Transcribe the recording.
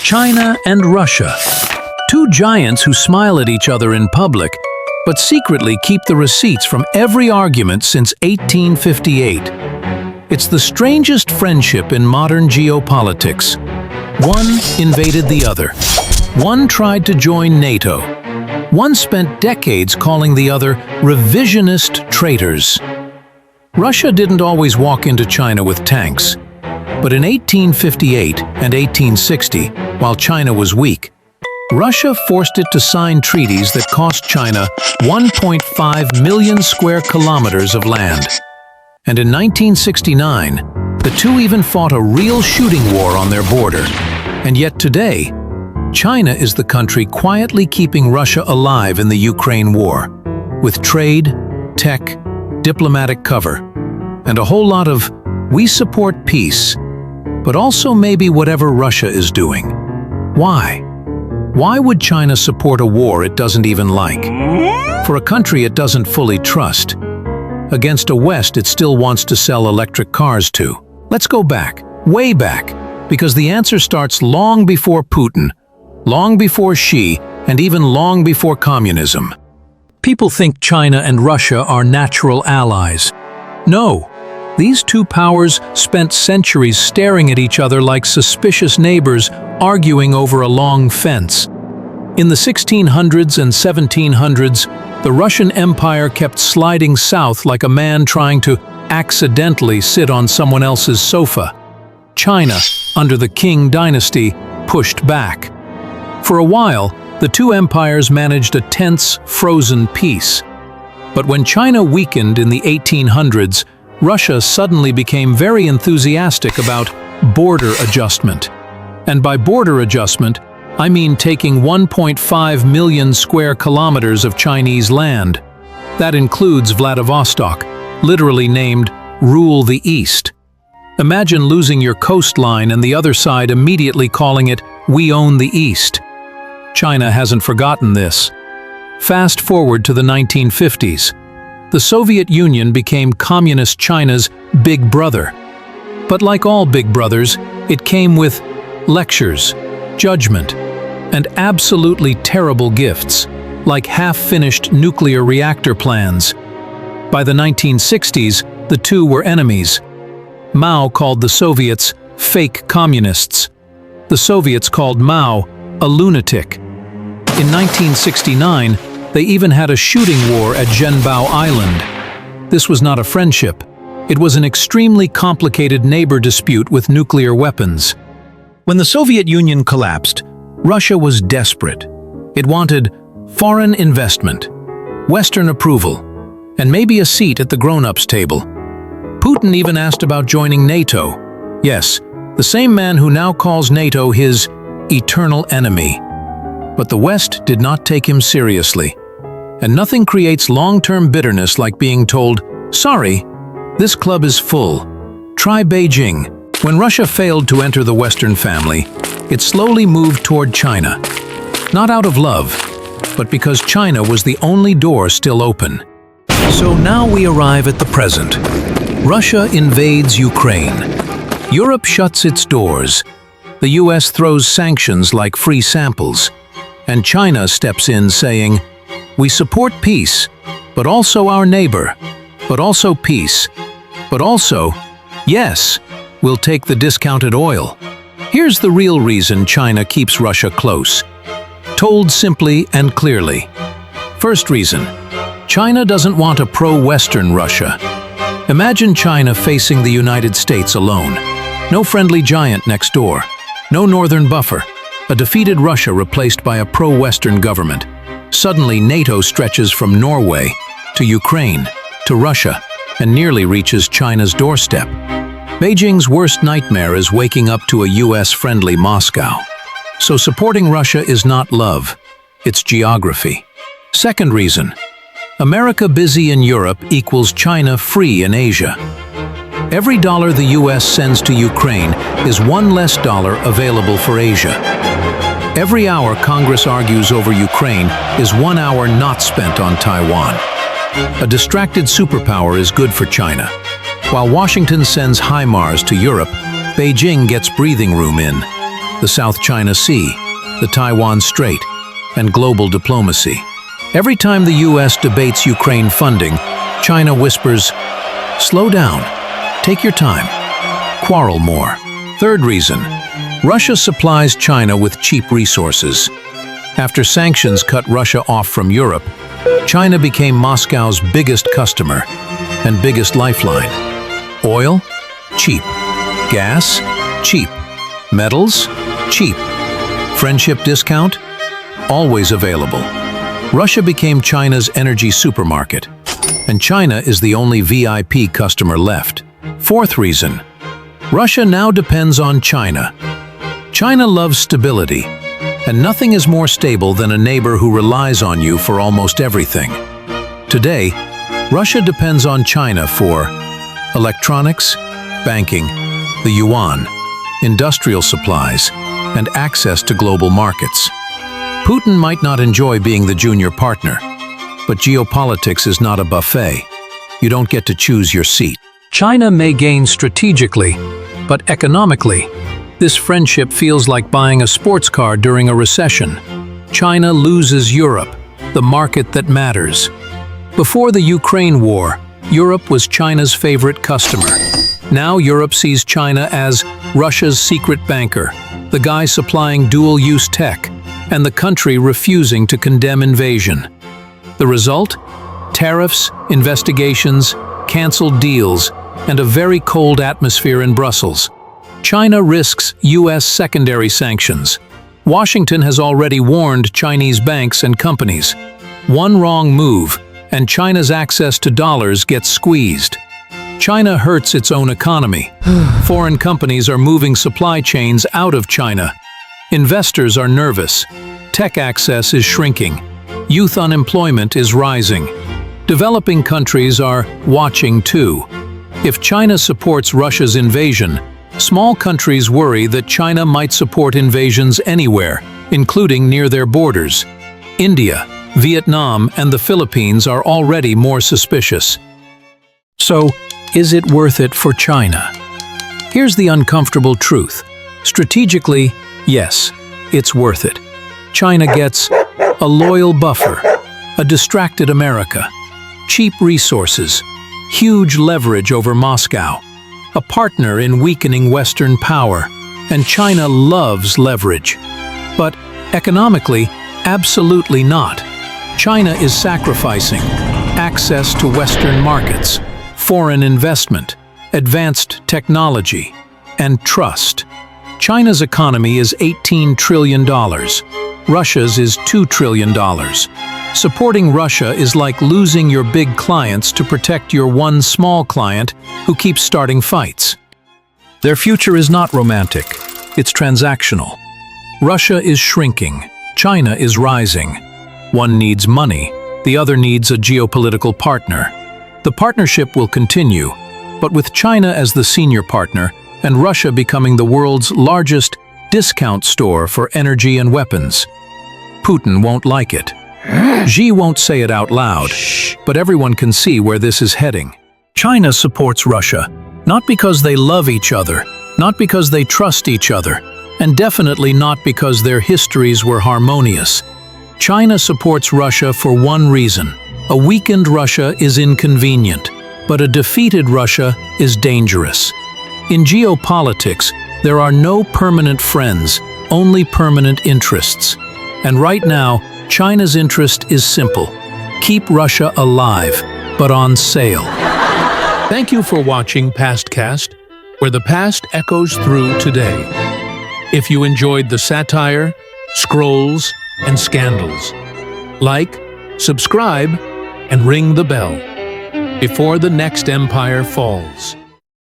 China and Russia. Two giants who smile at each other in public, but secretly keep the receipts from every argument since 1858. It's the strangest friendship in modern geopolitics. One invaded the other. One tried to join NATO. One spent decades calling the other revisionist traitors. Russia didn't always walk into China with tanks. But in 1858 and 1860, while China was weak, Russia forced it to sign treaties that cost China 1.5 million square kilometers of land. And in 1969, the two even fought a real shooting war on their border. And yet today, China is the country quietly keeping Russia alive in the Ukraine war, with trade, tech, diplomatic cover, and a whole lot of "we support peace," but also maybe whatever Russia is doing. Why? Why would China support a war it doesn't even like? For a country it doesn't fully trust. Against a West it still wants to sell electric cars to. Let's go back, way back, because the answer starts long before Putin, long before Xi, and even long before communism. People think China and Russia are natural allies. No, these two powers spent centuries staring at each other like suspicious neighbors arguing over a long fence. In the 1600s and 1700s, the Russian Empire kept sliding south like a man trying to accidentally sit on someone else's sofa. China, under the Qing dynasty, pushed back. For a while, the two empires managed a tense, frozen peace. But when China weakened in the 1800s, Russia suddenly became very enthusiastic about border adjustment. And by border adjustment, I mean taking 1.5 million square kilometers of Chinese land. That includes Vladivostok, literally named Rule the East. Imagine losing your coastline and the other side immediately calling it "We own the East." China hasn't forgotten this. Fast forward to the 1950s. The Soviet Union became Communist China's big brother. But like all big brothers, it came with lectures, judgment, and absolutely terrible gifts, like half-finished nuclear reactor plans. By the 1960s, the two were enemies. Mao called the Soviets fake communists. The Soviets called Mao a lunatic. In 1969, they even had a shooting war at Zhenbao Island. This was not a friendship. It was an extremely complicated neighbor dispute with nuclear weapons. When the Soviet Union collapsed, Russia was desperate. It wanted foreign investment, Western approval, and maybe a seat at the grown-ups table. Putin even asked about joining NATO. Yes, the same man who now calls NATO his eternal enemy. But the West did not take him seriously. And nothing creates long-term bitterness like being told, "Sorry, this club is full. Try Beijing." When Russia failed to enter the Western family, it slowly moved toward China. Not out of love, but because China was the only door still open. So now we arrive at the present. Russia invades Ukraine. Europe shuts its doors. The US throws sanctions like free samples. And China steps in saying, "We support peace, but also our neighbor, but also peace, but also, yes, we'll take the discounted oil." Here's the real reason China keeps Russia close, told simply and clearly. First reason, China doesn't want a pro-Western Russia. Imagine China facing the United States alone. No friendly giant next door, no northern buffer, a defeated Russia replaced by a pro-Western government. Suddenly NATO stretches from Norway to Ukraine to Russia and nearly reaches China's doorstep. Beijing's worst nightmare is waking up to a US-friendly Moscow. So supporting Russia is not love, it's geography. Second reason, America busy in Europe equals China free in Asia. Every dollar the US sends to Ukraine is one less dollar available for Asia. Every hour Congress argues over Ukraine is 1 hour not spent on Taiwan. A distracted superpower is good for China. While Washington sends HIMARS to Europe, Beijing gets breathing room in. the South China Sea, the Taiwan Strait, and global diplomacy. Every time the US debates Ukraine funding, China whispers, "Slow down, take your time, quarrel more." Third reason, Russia supplies China with cheap resources. After sanctions cut Russia off from Europe, China became Moscow's biggest customer and biggest lifeline. Oil? Cheap. Gas? Cheap. Metals? Cheap. Friendship discount? Always available. Russia became China's energy supermarket, and China is the only VIP customer left. Fourth reason, Russia now depends on China. China loves stability, and nothing is more stable than a neighbor who relies on you for almost everything. Today, Russia depends on China for electronics, banking, the yuan, industrial supplies, and access to global markets. Putin might not enjoy being the junior partner, but geopolitics is not a buffet. You don't get to choose your seat. China may gain strategically, but economically, this friendship feels like buying a sports car during a recession. China loses Europe, the market that matters. Before the Ukraine war, Europe was China's favorite customer. Now Europe sees China as Russia's secret banker, the guy supplying dual-use tech, and the country refusing to condemn invasion. The result? Tariffs, investigations, cancelled deals, and a very cold atmosphere in Brussels. China risks US secondary sanctions. Washington has already warned Chinese banks and companies. One wrong move, and China's access to dollars gets squeezed. China hurts its own economy. Foreign companies are moving supply chains out of China. Investors are nervous. Tech access is shrinking. Youth unemployment is rising. Developing countries are watching too. If China supports Russia's invasion, small countries worry that China might support invasions anywhere, including near their borders. India, Vietnam, and the Philippines are already more suspicious. So, is it worth it for China? Here's the uncomfortable truth. Strategically, yes, it's worth it. China gets a loyal buffer, a distracted America, cheap resources, huge leverage over Moscow, a partner in weakening Western power, and China loves leverage. But economically, absolutely not. China is sacrificing access to Western markets, foreign investment, advanced technology, and trust. China's economy is $18 trillion. Russia's is $2 trillion. Supporting Russia is like losing your big clients to protect your one small client who keeps starting fights. Their future is not romantic, it's transactional. Russia is shrinking, China is rising. One needs money, the other needs a geopolitical partner. The partnership will continue, but with China as the senior partner and Russia becoming the world's largest discount store for energy and weapons. Putin won't like it. Xi won't say it out loud, but everyone can see where this is heading. China supports Russia, not because they love each other, not because they trust each other, and definitely not because their histories were harmonious. China supports Russia for one reason. A weakened Russia is inconvenient, but a defeated Russia is dangerous. In geopolitics, there are no permanent friends, only permanent interests. And right now, China's interest is simple. Keep Russia alive, but on sale. Thank you for watching PastCast, where the past echoes through today. If you enjoyed the satire, scrolls, and scandals, like, subscribe, and ring the bell before the next empire falls.